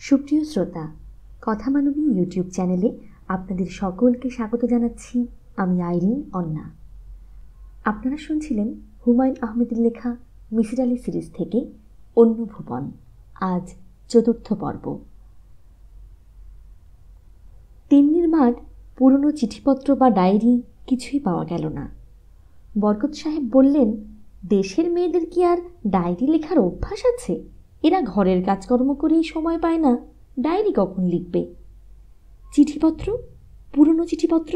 সুপ্রিয় শ্রোতা, কথা মানবী ইউটিউব চ্যানেলে আপনাদের সকলকে স্বাগত জানাচ্ছি। আমি আইরিন অন্না। আপনারা শুনছিলেন হুমায়ুন আহমেদের লেখা মিসির আলি সিরিজ থেকে অন্য ভুবন। আজ চতুর্থ পর্ব। তিন্নির মার পুরনো চিঠিপত্র বা ডায়েরি কিছুই পাওয়া গেল না। বরকত সাহেব বললেন, দেশের মেয়েদের কি আর ডায়েরি লেখার অভ্যাস আছে? এরা ঘরের কাজকর্ম করেই সময় পায় না, ডায়েরি কখন লিখবে? চিঠিপত্র, পুরনো চিঠিপত্র।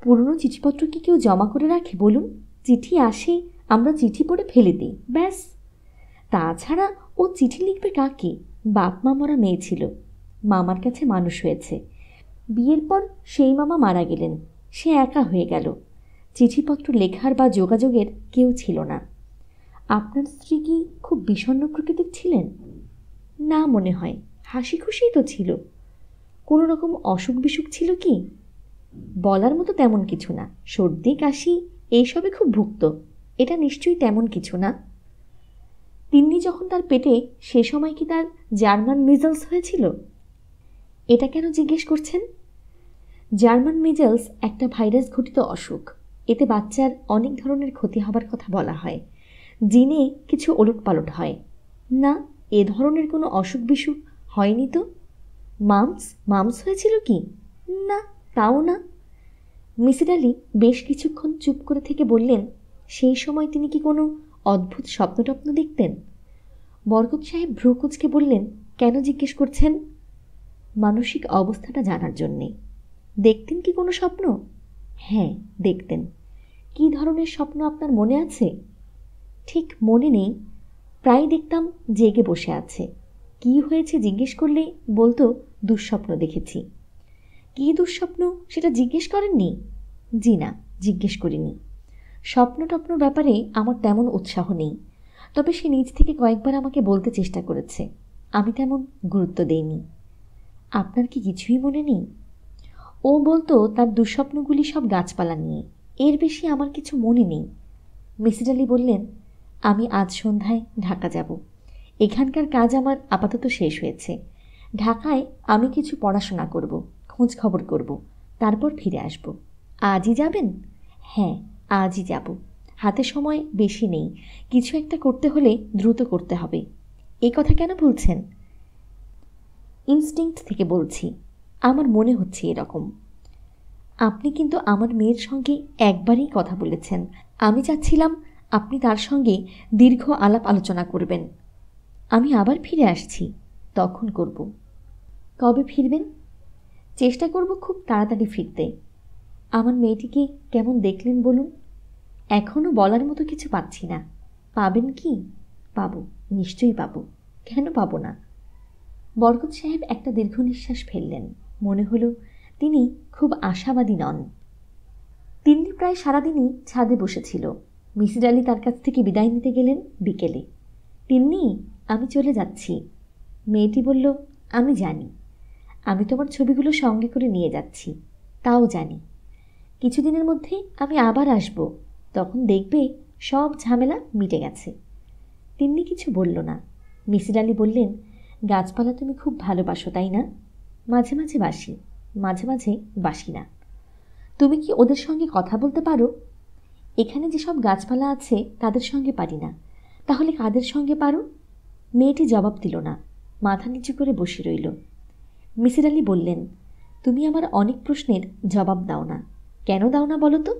পুরনো চিঠিপত্র কি কেউ জমা করে রাখে বলুন? চিঠি আসে, আমরা চিঠি পড়ে ফেলে দিই, ব্যাস। তাছাড়া ও চিঠি লিখবে কাকে? বাপ মা মরা মেয়ে ছিল, মামার কাছে মানুষ হয়েছে। বিয়ের পর সেই মামা মারা গেলেন, সে একা হয়ে গেল। চিঠিপত্র লেখার বা যোগাযোগের কেউ ছিল না। আপনার স্ত্রী কি খুব বিষণ্ণ প্রকৃতির ছিলেন? না, মনে হয় হাসি খুশিই তো ছিল। কোনো রকম অসুখ বিসুখ ছিল কি? বলার মতো তেমন কিছু না। সর্দি কাশি এইসবে খুব ভুগত, এটা নিশ্চয়ই তেমন কিছু না। তিন্নি যখন তার পেটে, সে সময় কি তার জার্মান মিজলস হয়েছিল? এটা কেন জিজ্ঞেস করছেন? জার্মান মিজলস একটা ভাইরাস ঘটিত অসুখ। এতে বাচ্চার অনেক ধরনের ক্ষতি হবার কথা বলা হয়। জিনে কিছু ওলটপালট হয়। না, এ ধরনের কোনো অসুখ বিসুখ হয়নি তো। মামস হয়েছিল কি? না, তাও না। মিসির আলি বেশ কিছুক্ষণ চুপ করে থেকে বললেন, সেই সময় তিনি কি কোনো অদ্ভুত স্বপ্ন দেখতেন? বরকত সাহেব ভ্রুকুচকে বললেন, কেন জিজ্ঞেস করছেন? মানসিক অবস্থাটা জানার জন্যে। দেখতেন কি কোনো স্বপ্ন? হ্যাঁ, দেখতেন। কী ধরনের স্বপ্ন আপনার মনে আছে? ঠিক মনে নেই। প্রায় দেখতাম জেগে বসে আছে। কি হয়েছে জিজ্ঞেস করলে বলতো, দুঃস্বপ্ন দেখেছি। কী দুঃস্বপ্ন সেটা জিজ্ঞেস করেননি? জি না, জিজ্ঞেস করিনি। স্বপ্ন ব্যাপারে আমার তেমন উৎসাহ নেই, তবে সে নিজ থেকে কয়েকবার আমাকে বলতে চেষ্টা করেছে। আমি তেমন গুরুত্ব দেইনি। আপনার কি কিছুই মনে নেই? ও বলতো তার দুঃস্বপ্নগুলি সব গাছপালা নিয়ে, এর বেশি আমার কিছু মনে নেই। মিসির আলি বললেন, আমি আজ সন্ধ্যায় ঢাকা যাব। এখানকার কাজ আমার আপাতত শেষ হয়েছে। ঢাকায় আমি কিছু পড়াশোনা করব, খোঁজ খবর করব, তারপর ফিরে আসব। আজই যাবেন? হ্যাঁ, আজই যাব। হাতে সময় বেশি নেই, কিছু একটা করতে হলে দ্রুত করতে হবে। এই কথা কেন বলছেন? ইনস্টিংক্ট থেকে বলছি, আমার মনে হচ্ছে এরকম। আপনি কিন্তু আমার মেয়ের সঙ্গে একবারই কথা বলেছেন। আমি চাচ্ছিলাম আপনি তার সঙ্গে দীর্ঘ আলাপ আলোচনা করবেন। আমি আবার ফিরে আসছি, তখন করব। কবে ফিরবেন? চেষ্টা করব খুব তাড়াতাড়ি ফিরতে। আমার মেয়েটিকে কেমন দেখলেন বলুন? এখনও বলার মতো কিছু পাচ্ছি না। পাবেন কি? পাবো, নিশ্চয়ই পাবো। কেন পাবো না? বরকত সাহেব একটা দীর্ঘ নিঃশ্বাস ফেললেন। মনে হলো তিনি খুব আশাবাদী নন। তিন্নি প্রায় সারাদিনই ছাদে বসেছিল। মিসির আলি তার কাছ থেকে বিদায় নিতে গেলেন বিকেলে। তিন্নি, আমি চলে যাচ্ছি। মেয়েটি বলল, আমি জানি। আমি তোমার ছবিগুলো সঙ্গে করে নিয়ে যাচ্ছি, তাও জানি। কিছুদিনের মধ্যে আমি আবার আসব, তখন দেখবে সব ঝামেলা মিটে গেছে। তিন্নি কিছু বলল না। মিসির আলি বললেন, গাছপালা তুমি খুব ভালোবাসো, তাই না? মাঝে মাঝে বাসি, মাঝে মাঝে বাসি না। তুমি কি ওদের সঙ্গে কথা বলতে পারো? এখানে যেসব গাছপালা আছে তাদের সঙ্গে পারি না। তাহলে কাদের সঙ্গে পারো? মেয়েটি জবাব দিল না, মাথা নিচু করে বসে রইল। মিসির আলি বললেন, তুমি আমার অনেক প্রশ্নের জবাব দাও না। কেন দাও না বলো তো?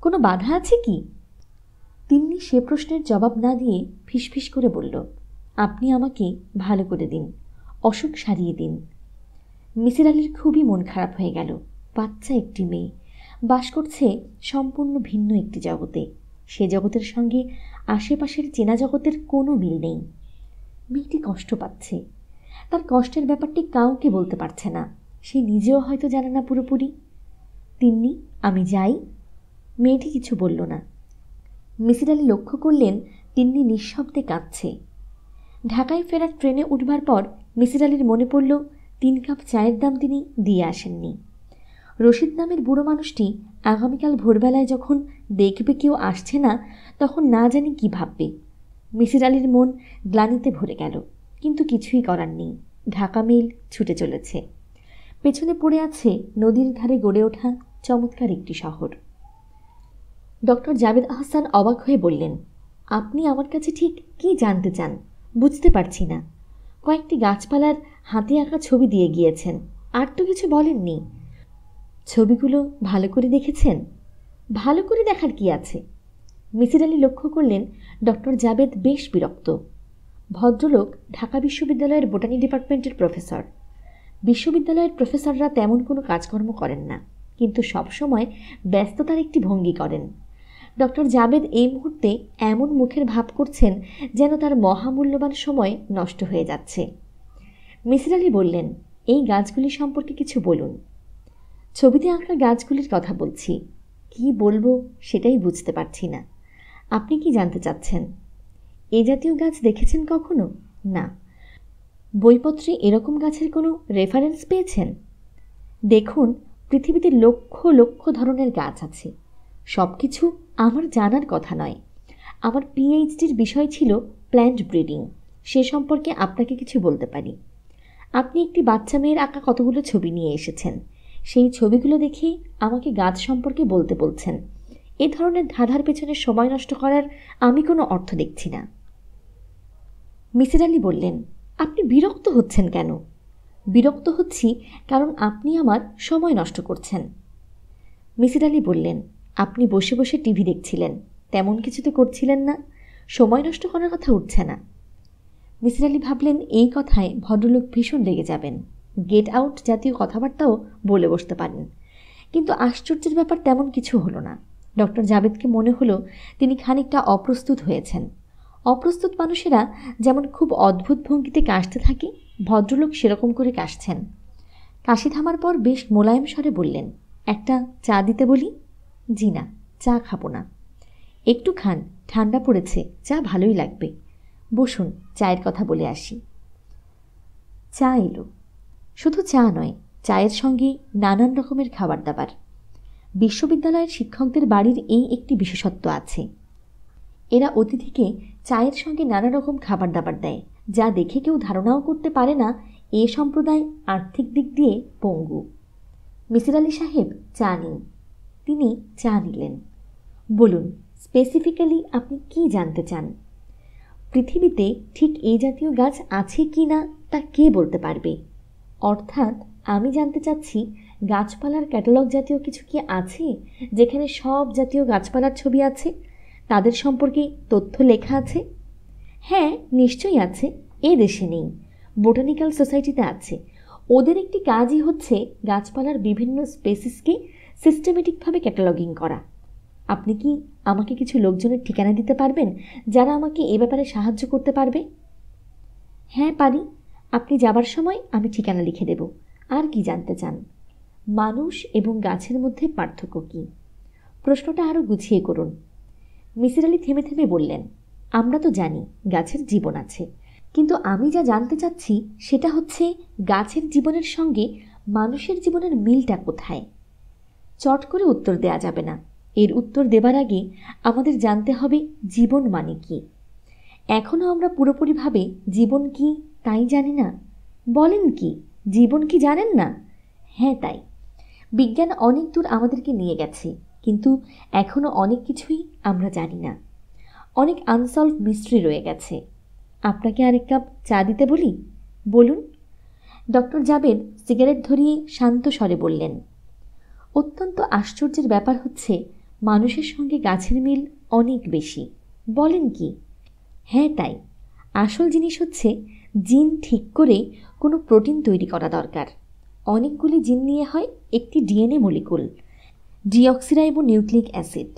কোনো বাধা আছে কি? তিন্নি সে প্রশ্নের জবাব না দিয়ে ফিসফিস করে বলল, আপনি আমাকে ভালো করে দিন, অসুখ সারিয়ে দিন। মিসির আলির খুবই মন খারাপ হয়ে গেল। বাচ্চা একটি মেয়ে, বাস করছে সম্পূর্ণ ভিন্ন একটি জগতে। সে জগতের সঙ্গে আশেপাশের চেনা জগতের কোনো মিল নেই। মেয়েটি কষ্ট পাচ্ছে। তার কষ্টের ব্যাপারটি কাউকে বলতে পারছে না। সে নিজেও হয়তো জানে না পুরোপুরি। তিন্নি, আমি যাই। মেয়েটি কিছু বলল না। মিসির আলি লক্ষ্য করলেন তিন্নি নিঃশব্দে কাঁদছে। ঢাকায় ফেরার ট্রেনে উঠবার পর মিসির আলির মনে পড়ল 3 কাপ চায়ের দাম তিনি দিয়ে আসেননি। রশিদ নামের বুড়ো মানুষটি আগামীকাল ভোরবেলায় যখন দেখবে কেউ আসছে না, তখন না জানি কি ভাববে। মিসির আলির মন গ্লানিতে ভরে গেল, কিন্তু কিছুই করার নেই। ঢাকা মেইল ছুটে চলেছে। পেছনে পড়ে আছে নদীর ধারে গড়ে ওঠা চমৎকার একটি শহর। ডক্টর জাবেদ আহসান অবাক হয়ে বললেন, আপনি আমার কাছে ঠিক কি জানতে চান বুঝতে পারছি না। কয়েকটি গাছপালার হাতে আঁকা ছবি দিয়ে গিয়েছেন, আর তো কিছু বলেননি। ছবিগুলো ভালো করে দেখেছেন? ভালো করে দেখার কি আছে? মিসির আলী লক্ষ্য করলেন ডক্টর জাবেদ বেশ বিরক্ত। ভদ্রলোক ঢাকা বিশ্ববিদ্যালয়ের বোটানি ডিপার্টমেন্টের প্রফেসর। বিশ্ববিদ্যালয়ের প্রফেসররা তেমন কোনো কাজকর্ম করেন না, কিন্তু সবসময় ব্যস্ততার একটি ভঙ্গি করেন। ডক্টর জাবেদ এই মুহূর্তে এমন মুখের ভাব করছেন যেন তার মহামূল্যবান সময় নষ্ট হয়ে যাচ্ছে। মিসির আলী বললেন, এই গাছগুলি সম্পর্কে কিছু বলুন। ছবিতে আঁকা গাছগুলির কথা বলছি। কি বলবো সেটাই বুঝতে পারছি না। আপনি কি জানতে চাচ্ছেন? এ জাতীয় গাছ দেখেছেন কখনো? না। বইপত্রে এরকম গাছের কোনো রেফারেন্স পেয়েছেন? দেখুন, পৃথিবীতে লক্ষ লক্ষ ধরনের গাছ আছে। সব কিছু আমার জানার কথা নয়। আমার পিএইচডির বিষয় ছিল প্ল্যান্ট ব্রিডিং। সে সম্পর্কে আপনাকে কিছু বলতে পারি। আপনি একটি বাচ্চা মেয়ের আঁকা কতগুলো ছবি নিয়ে এসেছেন। সেই ছবিগুলো দেখেই আমাকে গাছ সম্পর্কে বলতে বলছেন। এ ধরনের ধাঁধার পেছনে সময় নষ্ট করার আমি কোনো অর্থ দেখছি না। মিসির আলী বললেন, আপনি বিরক্ত হচ্ছেন কেন? বিরক্ত হচ্ছি কারণ আপনি আমার সময় নষ্ট করছেন। মিসির আলী বললেন, আপনি বসে বসে টিভি দেখছিলেন, তেমন কিছু তো করছিলেন না, সময় নষ্ট করার কথা উঠছে না। মিসির আলী ভাবলেন এই কথায় ভদ্রলোক ভীষণ রেগে যাবেন, গেট আউট জাতীয় কথাবার্তাও বলে বসতে পারেন। কিন্তু আশ্চর্যের ব্যাপার তেমন কিছু হলো না। ডক্টর জাবেদকে মনে হলো তিনি খানিকটা অপ্রস্তুত হয়েছেন। অপ্রস্তুত মানুষেরা যেমন খুব অদ্ভুত ভঙ্গিতে কাশতে থাকে, ভদ্রলোক সেরকম করে কাশছেন। কাশি থামার পর বেশ মোলায়েম স্বরে বললেন, একটা চা দিতে বলি? জি না, চা খাবো না। একটু খান, ঠান্ডা পড়েছে, চা ভালোই লাগবে। বসুন, চায়ের কথা বলে আসি। চা এলো। শুধু চা নয়, চায়ের সঙ্গে নানান রকমের খাবার দাবার। বিশ্ববিদ্যালয়ের শিক্ষকদের বাড়ির এই একটি বিশেষত্ব আছে, এরা অতিথিকে চায়ের সঙ্গে নানা রকম খাবার দাবার দেয়, যা দেখে কেউ ধারণাও করতে পারে না এ সম্প্রদায় আর্থিক দিক দিয়ে পঙ্গু। মিসির আলী সাহেব, চা নিন। তিনি চা নিলেন। বলুন, স্পেসিফিক্যালি আপনি কি জানতে চান? পৃথিবীতে ঠিক এই জাতীয় গাছ আছে কি না তা কে বলতে পারবে? অর্থাৎ আমি জানতে চাচ্ছি, গাছপালার ক্যাটালগ জাতীয় কিছু কি আছে, যেখানে সব জাতীয় গাছপালার ছবি আছে, তাদের সম্পর্কে তথ্য লেখা আছে? হ্যাঁ, নিশ্চয়ই আছে। এ দেশে নেই, বোটানিক্যাল সোসাইটিতে আছে। ওদের একটি কাজই হচ্ছে গাছপালার বিভিন্ন স্পেসিসকে সিস্টেমেটিকভাবে ক্যাটালগিং করা। আপনি কি আমাকে কিছু লোকজনের ঠিকানা দিতে পারবেন যারা আমাকে এ ব্যাপারে সাহায্য করতে পারবে? হ্যাঁ পারি। আপনি যাবার সময় আমি ঠিকানা লিখে দেব। আর কি জানতে চান? মানুষ এবং গাছের মধ্যে পার্থক্য কী? প্রশ্নটা আরও গুছিয়ে করুন। মিসির আলী থেমে থেমে বললেন, আমরা তো জানি গাছের জীবন আছে, কিন্তু আমি যা জানতে চাচ্ছি সেটা হচ্ছে গাছের জীবনের সঙ্গে মানুষের জীবনের মিলটা কোথায়? চট করে উত্তর দেয়া যাবে না। এর উত্তর দেবার আগে আমাদের জানতে হবে জীবন মানে কি। এখনও আমরা পুরোপুরিভাবে জীবন কি তাই জানি না। বলেন কি, জীবন কি জানেন না? হ্যাঁ, তাই। বিজ্ঞান অনেক দূর আমাদেরকে নিয়ে গেছে, কিন্তু এখনও অনেক কিছুই আমরা জানি না। অনেক আনসলভ মিস্ট্রি রয়ে গেছে। আপনাকে আরেক কাপ চা দিতে বলি? বলুন। ডক্টর জাবেদ সিগারেট ধরিয়ে শান্ত স্বরে বললেন, অত্যন্ত আশ্চর্যের ব্যাপার হচ্ছে মানুষের সঙ্গে গাছের মিল অনেক বেশি। বলেন কি? হ্যাঁ, তাই। আসল জিনিস হচ্ছে জিন ঠিক করে কোনো প্রোটিন তৈরি করা দরকার। অনেকগুলি জিন নিয়ে হয় একটি DNA molecule, deoxyribo nucleic acid.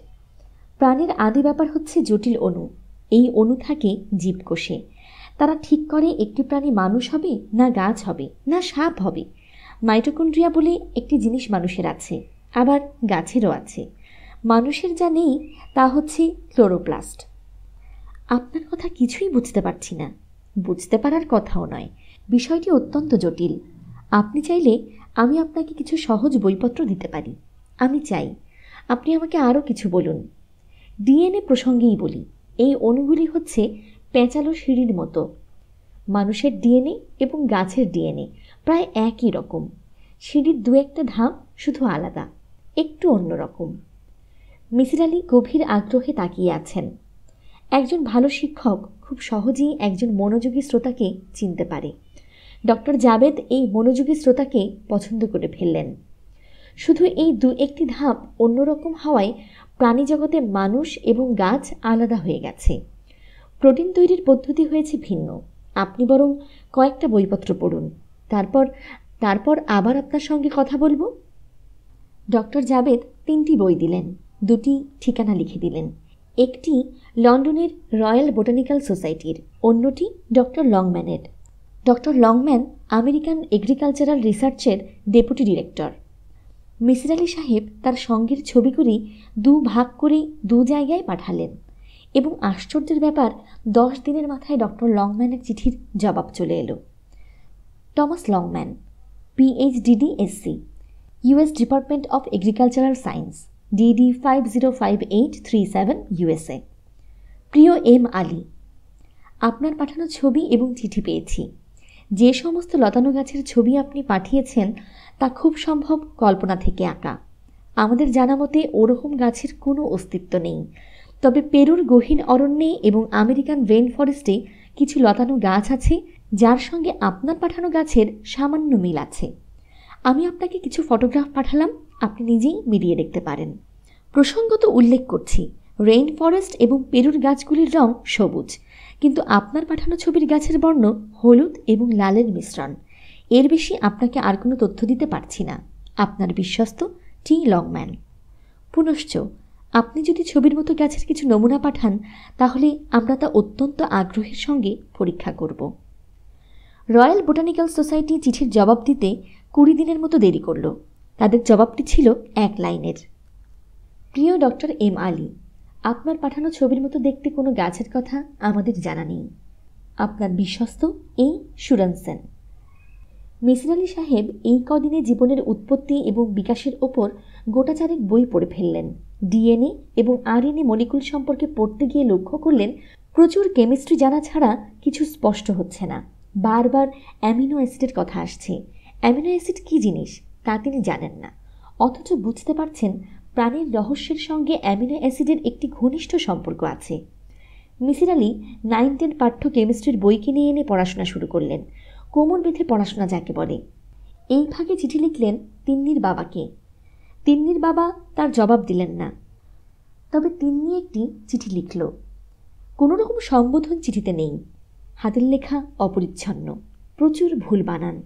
প্রাণের আদি ব্যাপার হচ্ছে জটিল অণু। এই অণু থাকে জীবকোষে। তারা ঠিক করে একটি প্রাণী মানুষ হবে না গাছ হবে না সাপ হবে। মাইটোকন্ড্রিয়া বলে একটি জিনিস মানুষের আছে, আবার গাছেরও আছে। মানুষের যা নেই তা হচ্ছে ক্লোরোপ্লাস্ট। আপনার কথা কিছুই বুঝতে পারছি না। বুঝতে পারার কথাও নয়, বিষয়টি অত্যন্ত জটিল। আপনি চাইলে আমি আপনাকে কিছু সহজ বইপত্র দিতে পারি। আমি চাই আপনি আমাকে আরও কিছু বলুন। ডিএনএ প্রসঙ্গেই বলি, এই অণুগুলি হচ্ছে পেঁচালো সিঁড়ির মতো। মানুষের ডিএনএ এবং গাছের ডিএনএ প্রায় একই রকম। সিঁড়ির দু একটা ধাপ শুধু আলাদা, একটু অন্যরকম। মিসির আলি গভীর আগ্রহে তাকিয়ে আছেন। একজন ভালো শিক্ষক খুব সহজেই একজন মনোযোগী শ্রোতাকে চিনতে পারে। ডক্টর জাবেদ এই মনোযোগী শ্রোতাকে পছন্দ করে ফেললেন। শুধু এই দু একটি ধাপ অন্যরকম হওয়ায় প্রাণীজগতে মানুষ এবং গাছ আলাদা হয়ে গেছে। প্রোটিন তৈরির পদ্ধতি হয়েছে ভিন্ন। আপনি বরং কয়েকটা বইপত্র পড়ুন, তারপর আবার আপনার সঙ্গে কথা বলবো। ডক্টর জাবেদ 3টি বই দিলেন, 2টি ঠিকানা লিখে দিলেন। একটি লন্ডনের রয়্যাল বোটানিক্যাল সোসাইটির, অন্যটি ডক্টর লংম্যানের। ডক্টর লংম্যান আমেরিকান এগ্রিকালচারাল রিসার্চের ডেপুটি ডিরেক্টর। মিসির আলি সাহেব তার সঙ্গের ছবিগুলি 2 ভাগ করে 2 জায়গায় পাঠালেন এবং আশ্চর্যের ব্যাপার 10 দিনের মাথায় ডক্টর লংম্যানের চিঠির জবাব চলে এলো। Thomas Longman, PhD SC, US department of agricultural science, DD 505837 USA। প্রিয় এম আলী, আপনার পাঠানো ছবি এবং চিঠি পেয়েছি। যে সমস্ত লতানো গাছের ছবি আপনি পাঠিয়েছেন তা খুব সম্ভব কল্পনা থেকে আঁকা। আমাদের জানা মতে ওরকম গাছের কোনো অস্তিত্ব নেই, তবে পেরুর গহীন অরণ্যে এবং আমেরিকান রেইন ফরেস্টে কিছু লতানো গাছ আছে যার সঙ্গে আপনার পাঠানো গাছের সামান্য মিল আছে। আমি আপনাকে কিছু ফটোগ্রাফ পাঠালাম, আপনি নিজেই মিলিয়ে দেখতে পারেন। প্রসঙ্গত উল্লেখ করছি, রেইন ফরেস্ট এবং পেরুর গাছগুলির রং সবুজ, কিন্তু আপনার পাঠানো ছবির গাছের বর্ণ হলুদ এবং লালের মিশ্রণ। এর বেশি আপনাকে আর কোনো তথ্য দিতে পারছি না। আপনার বিশ্বস্ত টি লংম্যান। পুনশ্চ আপনি যদি ছবির মতো গাছের কিছু নমুনা পাঠান তাহলে আমরা তা অত্যন্ত আগ্রহের সঙ্গে পরীক্ষা করব। রয়্যাল বোটানিক্যাল সোসাইটি চিঠির জবাব দিতে 20 দিনের মতো দেরি করল। তাদের জবাবটি ছিল 1 লাইনের। প্রিয় ডক্টর এম আলী, আপনার পাঠানো ছবির মতো দেখতে কোনো গাছের কথা আমাদের জানা নেই। আপনার বিশ্বস্ত এই সুরানসেন। মিসির আলি সাহেব এই কদিনে জীবনের উৎপত্তি এবং বিকাশের ওপর গোটাচারেক বই পড়ে ফেললেন। ডিএনএ এবং আরএনএ মলিকুল সম্পর্কে পড়তে গিয়ে লক্ষ্য করলেন প্রচুর কেমিস্ট্রি জানা ছাড়া কিছু স্পষ্ট হচ্ছে না। বারবার অ্যামিনো অ্যাসিডের কথা আসছে। অ্যামিনো অ্যাসিড কী জিনিস তা তিনি জানেন না, অথচ বুঝতে পারছেন প্রাণীর রহস্যের সঙ্গে অ্যামিনো অ্যাসিডের একটি ঘনিষ্ঠ সম্পর্ক আছে। মিসির আলি 9-10 পাঠ্য কেমিস্ট্রির বই কিনে এনে পড়াশোনা শুরু করলেন। কোমর বেঁধে পড়াশোনা যাকে বলে। এই ফাঁকে চিঠি লিখলেন তিন্নির বাবাকে। তিন্নির বাবা তার জবাব দিলেন না, তবে তিন্নি একটি চিঠি লিখল। কোনো রকম সম্বোধন চিঠিতে নেই। হাতের লেখা অপরিচ্ছন্ন, প্রচুর ভুল বানান,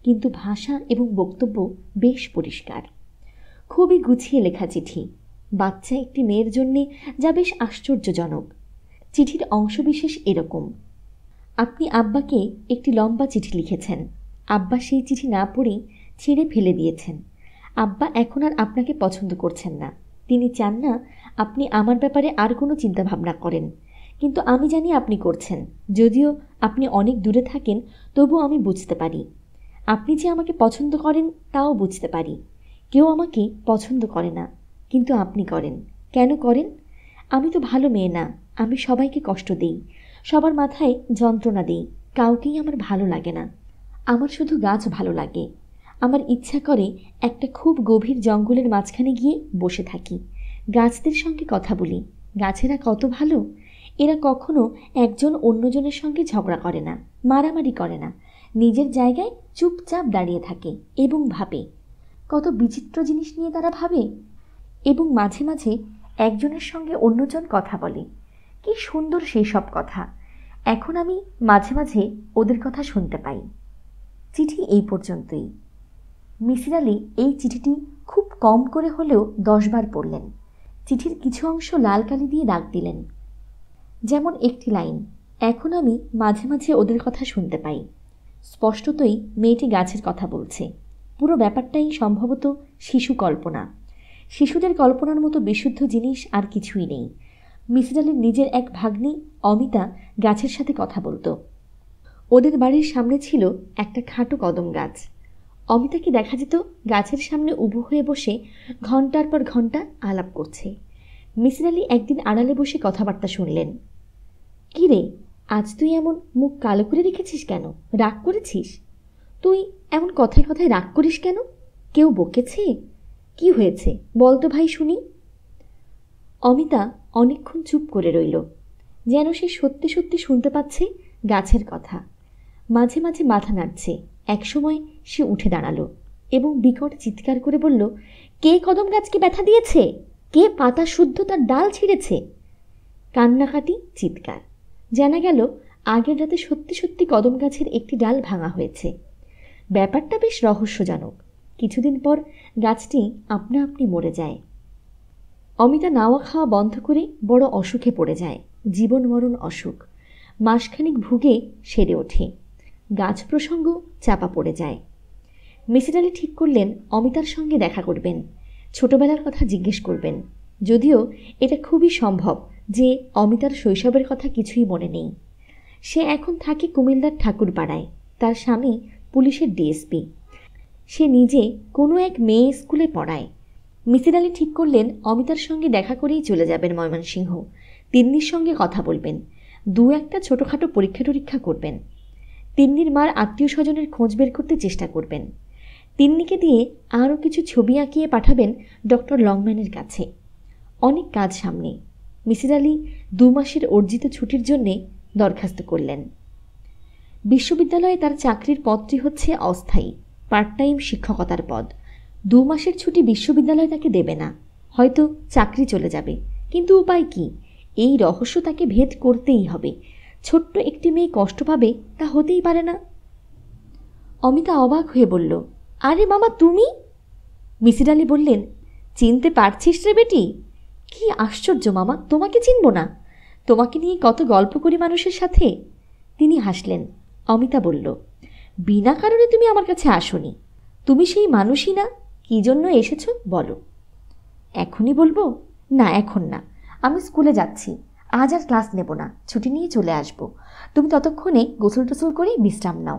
কিন্তু ভাষা এবং বক্তব্য বেশ পরিষ্কার। খুবই গুছিয়ে লেখা চিঠি, বাচ্চা একটি মেয়ের জন্যে যা বেশ আশ্চর্যজনক। চিঠির অংশবিশেষ এরকম: আপনি আব্বাকে একটি লম্বা চিঠি লিখেছেন। আব্বা সেই চিঠি না পড়েই ছিঁড়ে ফেলে দিয়েছেন। আব্বা এখন আর আপনাকে পছন্দ করছেন না। তিনি চান না আপনি আমার ব্যাপারে আর কোনো চিন্তাভাবনা করেন, কিন্তু আমি জানি আপনি করছেন। যদিও আপনি অনেক দূরে থাকেন, তবু আমি বুঝতে পারি। আপনি যে আমাকে পছন্দ করেন তাও বুঝতে পারি। কেউ আমাকে পছন্দ করে না, কিন্তু আপনি করেন। কেন করেন? আমি তো ভালো মেয়ে না। আমি সবাইকে কষ্ট দিই, সবার মাথায় যন্ত্রণা দিই। কাউকেই আমার ভালো লাগে না। আমার শুধু গাছ ভালো লাগে। আমার ইচ্ছা করে একটা খুব গভীর জঙ্গলের মাঝখানে গিয়ে বসে থাকি, গাছদের সঙ্গে কথা বলি। গাছেরা কত ভালো! এরা কখনো একজন অন্যজনের সঙ্গে ঝগড়া করে না, মারামারি করে না, নিজের জায়গায় চুপচাপ দাঁড়িয়ে থাকে এবং ভাবে। কত বিচিত্র জিনিস নিয়ে তারা ভাবে, এবং মাঝে মাঝে একজনের সঙ্গে অন্যজন কথা বলে। কি সুন্দর সেই সব কথা! এখন আমি মাঝে মাঝে ওদের কথা শুনতে পাই। চিঠি এই পর্যন্তই। মিসির আলি এই চিঠিটি খুব কম করে হলেও 10 বার পড়লেন। চিঠির কিছু অংশ লাল কালি দিয়ে দাগ দিলেন। যেমন একটি লাইন: এখন আমি মাঝে মাঝে ওদের কথা শুনতে পাই। স্পষ্টতই মেয়েটি গাছের কথা বলছে। পুরো ব্যাপারটাই সম্ভবত শিশু কল্পনা। শিশুদের কল্পনার মতো বিশুদ্ধ জিনিস আর কিছুই নেই। মিসির আলির নিজের এক ভাগ্নি অমিতা গাছের সাথে কথা বলতো। ওদের বাড়ির সামনে ছিল একটা খাটো কদম গাছ। অমিতাকে দেখা যেত গাছের সামনে উবু হয়ে বসে ঘন্টার পর ঘন্টা আলাপ করছে। মিসির আলি একদিন আড়ালে বসে কথাবার্তা শুনলেন। কী রে, আজ তুই এমন মুখ কালো করে রেখেছিস কেন? রাগ করেছিস? তুই এমন কথায় কথায় রাগ করিস কেন? কেউ বকেছে? কি হয়েছে বল তো ভাই শুনি। অমিতা অনেকক্ষণ চুপ করে রইল, যেন সে সত্যি সত্যি শুনতে পাচ্ছে গাছের কথা। মাঝে মাঝে মাথা নাড়ছে। একসময় সে উঠে দাঁড়ালো এবং বিকট চিৎকার করে বলল, কে কদম গাছকে ব্যথা দিয়েছে? কে পাতা শুদ্ধ তার ডাল ছিঁড়েছে? কান্নাকাটি, চিৎকার। জানা গেল আগের রাতে সত্যি সত্যি কদম গাছের একটি ডাল ভাঙা হয়েছে। ব্যাপারটা বেশ রহস্যজনক। কিছুদিন পর গাছটি আপনা আপনি মরে যায়। অমিতা নাওয়া খাওয়া বন্ধ করে বড় অসুখে পড়ে যায়। জীবন মরণ অসুখ। মাসখানিক ভুগে সেরে ওঠে। গাছ প্রসঙ্গ চাপা পড়ে যায়। মিসির আলি ঠিক করলেন অমিতার সঙ্গে দেখা করবেন, ছোটবেলার কথা জিজ্ঞেস করবেন। যদিও এটা খুবই সম্ভব যে অমিতার শৈশবের কথা কিছুই মনে নেই। সে এখন থাকে কুমিল্লার ঠাকুরপাড়ায়। তার স্বামী পুলিশের ডিএসপি। সে নিজে কোনো এক মেয়ে স্কুলে পড়ায়। মিসির আলি ঠিক করলেন অমিতার সঙ্গে দেখা করেই চলে যাবেন ময়মনসিংহ। তিন্নির সঙ্গে কথা বলবেন, দু একটা ছোটোখাটো পরীক্ষা টরীক্ষা করবেন। তিন্নির মার আত্মীয় স্বজনের খোঁজ বের করতে চেষ্টা করবেন। তিন্নিকে দিয়ে আরও কিছু ছবি আঁকিয়ে পাঠাবেন ডক্টর লংম্যানের কাছে। অনেক কাজ সামনে। মিসির আলি 2 মাসের অর্জিত ছুটির জন্যে দরখাস্ত করলেন। বিশ্ববিদ্যালয়ে তার চাকরির পদটি হচ্ছে অস্থায়ী, পার্ট টাইম শিক্ষকতার পদ। 2 মাসের ছুটি বিশ্ববিদ্যালয় তাকে দেবে না। হয়তো চাকরি চলে যাবে, কিন্তু উপায় কি? এই রহস্য তাকে ভেদ করতেই হবে। ছোট্ট একটি মেয়ে কষ্ট পাবে তা হতেই পারে না। অমিতা অবাক হয়ে বলল, আরে মামা তুমি? মিসির আলি বললেন, চিনতে পারছিস রে বেটি? কি আশ্চর্য মামা, তোমাকে চিনব না? তোমাকে নিয়ে কত গল্প করি মানুষের সাথে। তিনি হাসলেন। অমিতা বলল, বিনা কারণে তুমি আমার কাছে আসোনি। তুমি সেই মানুষই না। কি জন্য এসেছ বলো। এখনই বলবো? না, এখন না। আমি স্কুলে যাচ্ছি। আজ আর ক্লাস নেব না, ছুটি নিয়ে চলে আসব। তুমি ততক্ষণে গোসল টোসল করে বিশ্রাম নাও।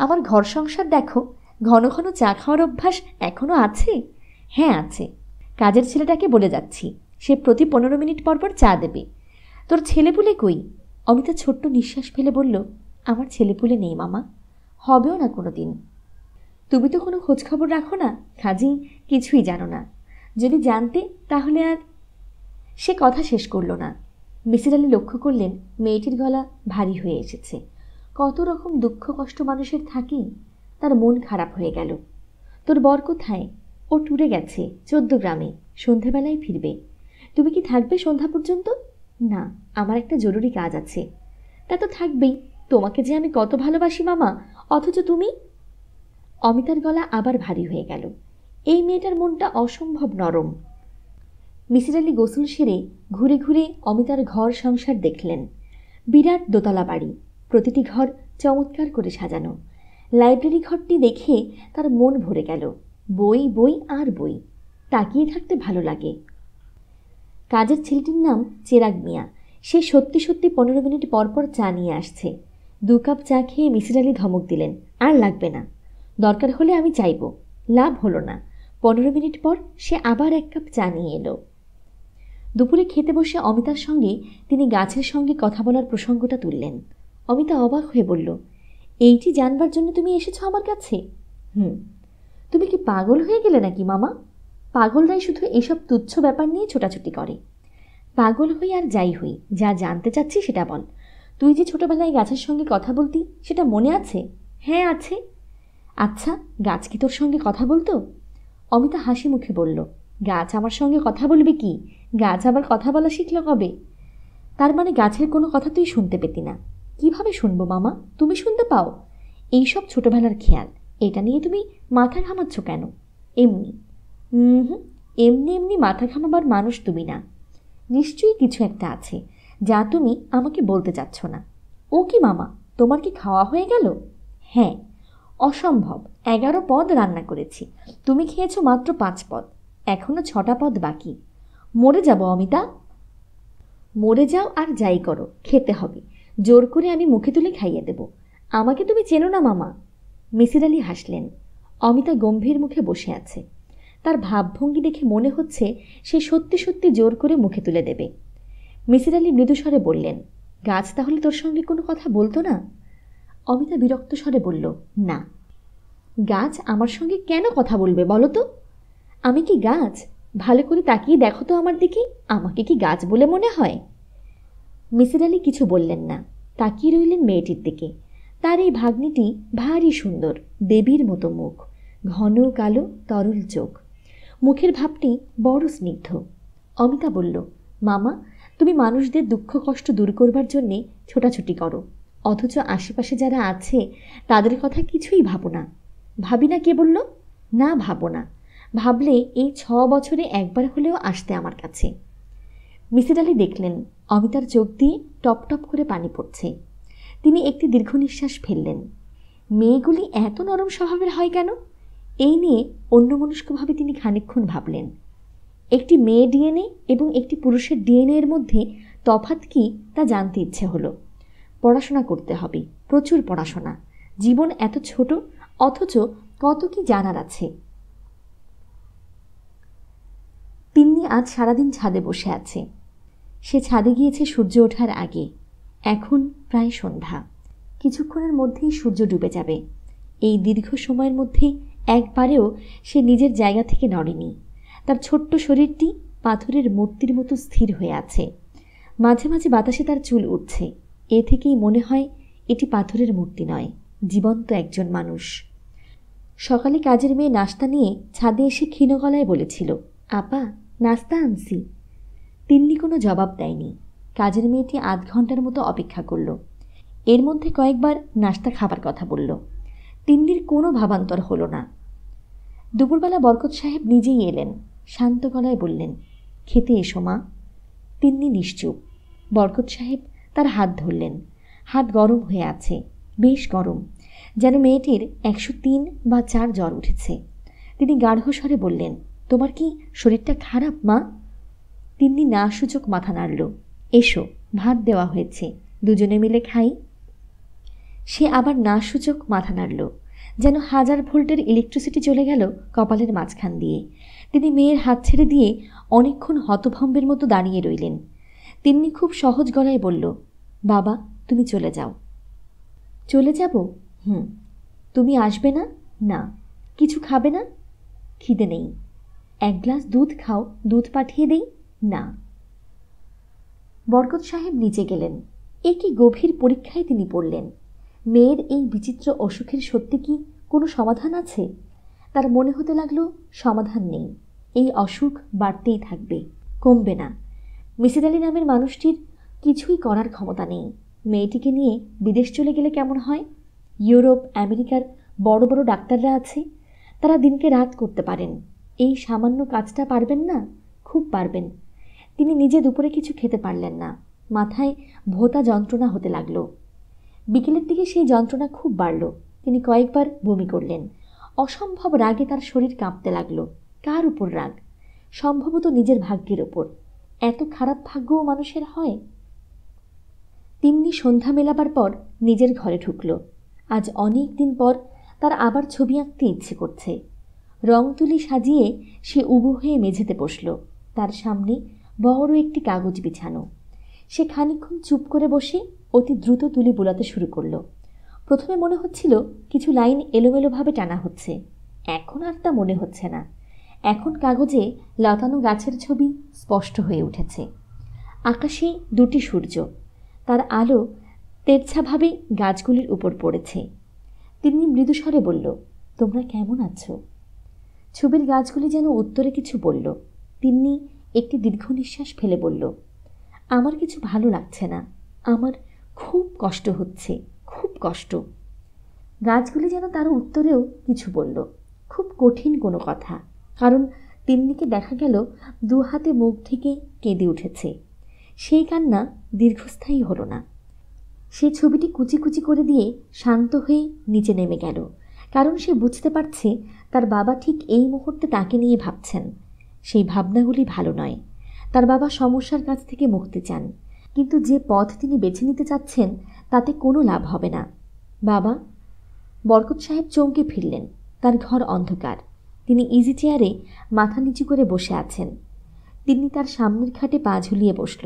আমার ঘর সংসার দেখো, ঘন ঘন চা খাওয়ার অভ্যাস এখনও আছে? হ্যাঁ আছে। কাজের ছেলেটাকে বলে যাচ্ছি, সে প্রতি 15 মিনিট পর পর চা দেবে। তোর ছেলেপুলে কই? অমিতা ছোট্ট নিঃশ্বাস ফেলে বলল, আমার ছেলেপুলে নেই মামা, হবেও না কোনো দিন। তুমি তো কোনো খোঁজখবর রাখো না, কাজেই কিছুই জানো না। যদি জানতে তাহলে আর। সে কথা শেষ করল না। মিসির আলি লক্ষ্য করলেন মেয়েটির গলা ভারী হয়ে এসেছে। কত রকম দুঃখ কষ্ট মানুষের থাকেই। তার মন খারাপ হয়ে গেল। তোর বর কোথায়? ও ট্যুরে গেছে 14 গ্রামে, সন্ধেবেলায় ফিরবে। তুমি কি থাকবে সন্ধ্যা পর্যন্ত? না, আমার একটা জরুরি কাজ আছে। তা তো থাকবেই, তোমাকে যে আমি কত ভালোবাসি মামা, অথচ তুমি। অমিতার গলা আবার ভারী হয়ে গেল। এই মেয়েটার মনটা অসম্ভব নরম। মিসির আলি গোসল সেরে ঘুরে ঘুরে অমিতার ঘর সংসার দেখলেন। বিরাট দোতলা বাড়ি, প্রতিটি ঘর চমৎকার করে সাজানো। লাইব্রেরি ঘরটি দেখে তার মন ভরে গেল। বই বই আর বই, তাকিয়ে থাকতে ভালো লাগে। কাজের ছেলেটির নাম চেরাগ মিয়া। সে সত্যি সত্যি 15 মিনিট পর পর চা নিয়ে আসছে। 2 কাপ চা খেয়ে মিসির আলি ধমক দিলেন, আর লাগবে না। দরকার হলে আমি চাইব। লাভ হলো না। 15 মিনিট পর সে আবার 1 কাপ চা নিয়ে এলো। দুপুরে খেতে বসে অমিতার সঙ্গে তিনি গাছের সঙ্গে কথা বলার প্রসঙ্গটা তুললেন। অমিতা অবাক হয়ে বলল, এইটি জানবার জন্য তুমি এসেছো আমার কাছে? তুমি কি পাগল হয়ে গেলে নাকি মামা? পাগলরাই শুধু এসব তুচ্ছ ব্যাপার নিয়ে ছোটাছুটি করে। পাগল হই আর যাই হই, যা জানতে চাচ্ছি সেটা বল। তুই যে ছোটবেলায় গাছের সঙ্গে কথা বলতি, সেটা মনে আছে? হ্যাঁ আছে। আচ্ছা, গাছ কি তোর সঙ্গে কথা বলতো? অমিতা হাসি মুখে বলল, গাছ আমার সঙ্গে কথা বলবে কি? গাছ আবার কথা বলা শিখল কবে? তার মানে গাছের কোনো কথা তুই শুনতে পেতি না? কিভাবে শুনবো মামা, তুমি শুনতে পাও? এইসব ছোটবেলার খেয়াল, এটা নিয়ে তুমি মাথা ঘামাচ্ছ কেন? এমনি। এমনি এমনি মাথা ঘামাবার মানুষ তুমি না। নিশ্চয়ই কিছু একটা আছে যা তুমি আমাকে বলতে চাচ্ছ না। ও কি মামা, তোমার কি খাওয়া হয়ে গেল? হ্যাঁ। অসম্ভব, 11 পদ রান্না করেছি, তুমি খেয়েছো মাত্র 5 পদ, এখনো 6টা পদ বাকি। মরে যাব অমিতা। মরে যাও আর যাই করো, খেতে হবে। জোর করে আমি মুখে তুলে খাইয়ে দেব। আমাকে তুমি চেনো না মামা। মিসির আলি হাসলেন। অমিতা গম্ভীর মুখে বসে আছে। তার ভাবভঙ্গি দেখে মনে হচ্ছে সে সত্যি সত্যি জোর করে মুখে তুলে দেবে। মিসির আলি মৃদুস্বরে বললেন, গাছ তাহলে তোর সঙ্গে কোনো কথা বলতো না? অমিতা বিরক্ত স্বরে বলল, না। গাছ আমার সঙ্গে কেন কথা বলবে বলো তো? আমি কি গাছ? ভালো করে তাকিয়ে দেখো তো আমার দিকে, আমাকে কি গাছ বলে মনে হয়? মিসির আলি কিছু বললেন না, তাকিয়ে রইলেন মেয়েটির দিকে। তার এই ভাগ্নিটি ভারী সুন্দর, দেবীর মতো মুখ, ঘন কালো তরল চোখ, মুখের ভাবটি বড় স্নিগ্ধ। অমিতা বলল, মামা, তুমি মানুষদের দুঃখ কষ্ট দূর করবার জন্যে ছোটাছুটি করো, অথচ আশেপাশে যারা আছে তাদের কথা কিছুই ভাবো না। ভাবি না কে বলল? না, ভাবো না। ভাবলে এই 6 বছরে একবার হলেও আসতে আমার কাছে। মিসির আলি দেখলেন অমিতার চোখ দিয়ে টপ টপ করে পানি পড়ছে। তিনি একটি দীর্ঘ নিঃশ্বাস ফেললেন। মেয়েগুলি এত নরম স্বভাবের হয় কেন? এই নিয়ে অন্যমনস্কভাবে তিনি খানিকক্ষণ ভাবলেন। একটি মেয়ে ডিএনএ এবং একটি পুরুষের ডিএনএ এর মধ্যে তফাৎ কি তা জানতে ইচ্ছে হলো। পড়াশোনা করতে হবে, প্রচুর পড়াশোনা। জীবন এত ছোট, অথচ কত কি জানার আছে। তিন্নি আজ সারাদিন ছাদে বসে আছে। সে ছাদে গিয়েছে সূর্য ওঠার আগে। এখন প্রায় সন্ধ্যা। কিছুক্ষণের মধ্যেই সূর্য ডুবে যাবে। এই দীর্ঘ সময়ের মধ্যে একবারেও সে নিজের জায়গা থেকে নড়েনি। তার ছোট্ট শরীরটি পাথরের মূর্তির মতো স্থির হয়ে আছে। মাঝে মাঝে বাতাসে তার চুল উঠছে। এ থেকেই মনে হয় এটি পাথরের মূর্তি নয়, জীবন্ত একজন মানুষ। সকালে কাজের মেয়ে নাস্তা নিয়ে ছাদে এসে ক্ষীণ গলায় বলেছিল, আপা, নাস্তা আনছি। তিন্নি কোনো জবাব দেয়নি। কাজের মেয়েটি আধ ঘন্টার মতো অপেক্ষা করল। এর মধ্যে কয়েকবার নাস্তা খাবার কথা বলল। তিন্নির কোনো ভাবান্তর হলো না। দুপুরবেলা বরকত সাহেব নিজেই এলেন। শান্ত গলায় বললেন, খেতে এসো মা। তিন্নি নিশ্চুপ। বরকত সাহেব তার হাত ধরলেন। হাত গরম হয়ে আছে, বেশ গরম, যেন মেয়েটির 103 বা 4 জ্বর উঠেছে। তিনি গাঢ় স্বরে বললেন, তোমার কি শরীরটা খারাপ মা? তিন্নি না সূচক মাথা নাড়ল। এসো, ভাত দেওয়া হয়েছে, দুজনে মিলে খাই। সে আবার না সূচক মাথা নাড়ল, যেন 1000 ভোল্টের ইলেকট্রিসিটি চলে গেল কপালের মাঝখান দিয়ে। তিনি মেয়ের হাত ছেড়ে দিয়ে অনেকক্ষণ হতভম্বের মতো দাঁড়িয়ে রইলেন। তিন্নি খুব সহজ গলায় বলল, বাবা, তুমি চলে যাও। চলে যাব? তুমি আসবে না? না। কিছু খাবে না? খিদে নেই। 1 গ্লাস দুধ খাও, দুধ পাঠিয়ে দেই? না। বরকত সাহেব নিচে গেলেন। এ কি গভীর পরীক্ষায় তিনি পড়লেন। মেয়ের এই বিচিত্র অসুখের সত্যি কি কোনো সমাধান আছে? তার মনে হতে লাগলো সমাধান নেই। এই অসুখ বাড়তেই থাকবে, কমবে না। মিসির আলি নামের মানুষটির কিছুই করার ক্ষমতা নেই। মেয়েটিকে নিয়ে বিদেশ চলে গেলে কেমন হয়? ইউরোপ, আমেরিকার বড় বড় ডাক্তাররা আছে, তারা দিনকে রাত করতে পারেন। এই সামান্য কাজটা পারবেন না? খুব পারবেন। তিনি নিজে দুপুরে কিছু খেতে পারলেন না। মাথায় ভোঁতা যন্ত্রণা হতে লাগলো। বিকেলের দিকে সেই যন্ত্রণা খুব বাড়ল। তিনি কয়েকবার বমি করলেন। অসম্ভব রাগে তার শরীর কাঁপতে লাগলো। কার উপর রাগ? সম্ভবত নিজের ভাগ্যের ওপর। এত খারাপ ভাগ্যও মানুষের হয়? তিন্নি সন্ধ্যা মেলাবার পর নিজের ঘরে ঢুকল। আজ অনেক দিন পর তার আবার ছবি আঁকতে ইচ্ছে করছে। রং তুলি সাজিয়ে সে উবু হয়ে মেঝেতে বসল। তার সামনে বড় একটি কাগজ বিছানো। সে খানিকক্ষণ চুপ করে বসে অতি দ্রুত তুলি বোলাতে শুরু করল। প্রথমে মনে হচ্ছিল কিছু লাইন এলোমেলোভাবে টানা হচ্ছে। এখন আর তা মনে হচ্ছে না। এখন কাগজে লতানো গাছের ছবি স্পষ্ট হয়ে উঠেছে। আকাশে 2টি সূর্য, তার আলো তেরছাভাবে গাছগুলির উপর পড়েছে। তিনি মৃদুস্বরে বলল, তোমরা কেমন আছো? ছবির গাছগুলি যেন উত্তরে কিছু বলল। তিন্নি একটি দীর্ঘ নিঃশ্বাস ফেলে বলল, আমার কিছু ভালো লাগছে না, আমার খুব কষ্ট হচ্ছে, খুব কষ্ট। গাছগুলি যেন তার উত্তরেও কিছু বলল, খুব কঠিন কোনো কথা। কারণ তিন্নিকে দেখা গেল 2 হাতে মুখ থেকে কেঁদে উঠেছে। সেই কান্না দীর্ঘস্থায়ী হলো না। সে ছবিটি কুচি কুচি করে দিয়ে শান্ত হয়ে নিচে নেমে গেল। কারণ সে বুঝতে পারছে তার বাবা ঠিক এই মুহূর্তে তাকে নিয়ে ভাবছেন। সেই ভাবনাগুলি ভালো নয়। তার বাবা সমস্যার কাছ থেকে মুক্তি চান, কিন্তু যে পথ তিনি বেছে নিতে চাচ্ছেন তাতে কোনো লাভ হবে না। বাবা! বরকত সাহেব চমকে ফিরলেন। তার ঘর অন্ধকার। তিনি ইজি চেয়ারে মাথা নিচু করে বসে আছেন। তিনি তার সামনের খাটে পা ঝুলিয়ে বসল।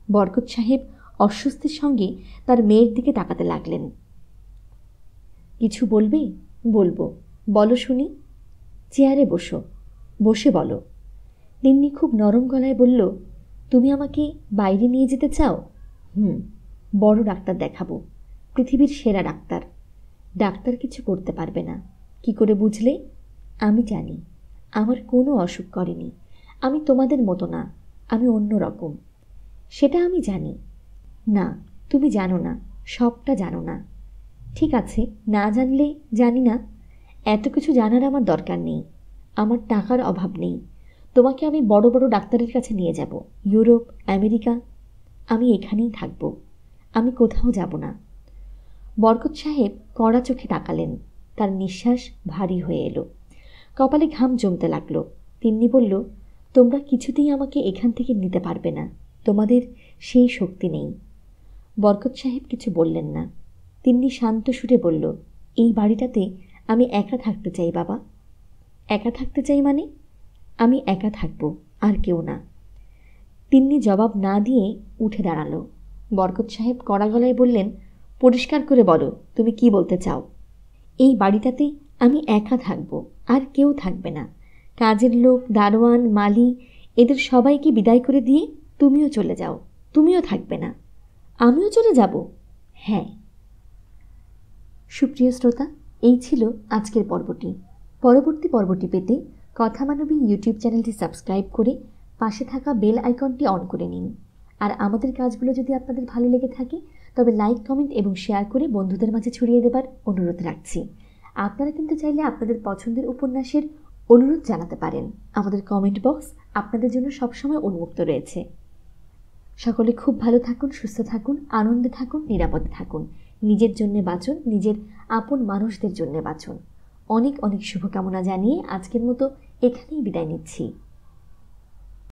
বরকত সাহেব অস্বস্তির সঙ্গে তার মেয়ের দিকে তাকাতে লাগলেন। কিছু বলবে? বলবো, বলো শুনি। চেয়ারে বসো, বসে বলো। তিন্নি খুব নরম গলায় বলল, তুমি আমাকে বাইরে নিয়ে যেতে চাও? বড় ডাক্তার দেখাবো, পৃথিবীর সেরা ডাক্তার। ডাক্তার কিছু করতে পারবে না। কি করে বুঝলে? আমি জানি, আমার কোনো অসুখ করেনি। আমি তোমাদের মতো না, আমি অন্য রকম। সেটা আমি জানি। না, তুমি জানো না, সবটা জানো না। ঠিক আছে, না জানলে জানি না। এত কিছু জানার আমার দরকার নেই। আমার টাকার অভাব নেই। তোমাকে আমি বড় বড় ডাক্তারের কাছে নিয়ে যাব, ইউরোপ, আমেরিকা। আমি এখানেই থাকব, আমি কোথাও যাব না। বরকত সাহেব কড়া চোখে তাকালেন। তার নিঃশ্বাস ভারী হয়ে এলো, কপালে ঘাম জমতে লাগলো। তিন্নি বলল, তোমরা কিছুতেই আমাকে এখান থেকে নিতে পারবে না, তোমাদের সেই শক্তি নেই। বরকত সাহেব কিছু বললেন না। তিন্নি শান্ত সুরে বলল, এই বাড়িটাতে আমি একা থাকতে চাই বাবা। একা থাকতে চাই মানে? আমি একা থাকবো, আর কেউ না। তিন্নি জবাব না দিয়ে উঠে দাঁড়ালো। বরকত সাহেব কড়া গলায় বললেন, পরিষ্কার করে বলো, তুমি কি বলতে চাও? এই বাড়িটাতে আমি একা থাকবো, আর কেউ থাকবে না। কাজের লোক, দারোয়ান, মালি, এদের সবাইকে বিদায় করে দিয়ে তুমিও চলে যাও। তুমিও থাকবে না। আমিও চলে যাব? হ্যাঁ। সুপ্রিয় শ্রোতা, এই ছিল আজকের পর্বটি। পরবর্তী পর্বটি পেতে কথা মানবী ইউটিউব চ্যানেলটি সাবস্ক্রাইব করে পাশে থাকা বেল আইকনটি অন করে নিন। আর আমাদের কাজগুলো যদি আপনাদের ভালো লেগে থাকে তবে লাইক, কমেন্ট এবং শেয়ার করে বন্ধুদের মাঝে ছড়িয়ে দেবার অনুরোধ রাখছি। আপনারা কিন্তু চাইলে আপনাদের পছন্দের উপন্যাসের অনুরোধ জানাতে পারেন। আমাদের কমেন্ট বক্স আপনাদের জন্য সবসময় উন্মুক্ত রয়েছে। সকলে খুব ভালো থাকুন, সুস্থ থাকুন, আনন্দে থাকুন, নিরাপদে থাকুন। নিজের জন্য বাঁচুন, নিজের আপন মানুষদের জন্য বাঁচুন। অনেক অনেক শুভকামনা জানিয়ে আজকের মতো এখানেই বিদায় নিচ্ছি।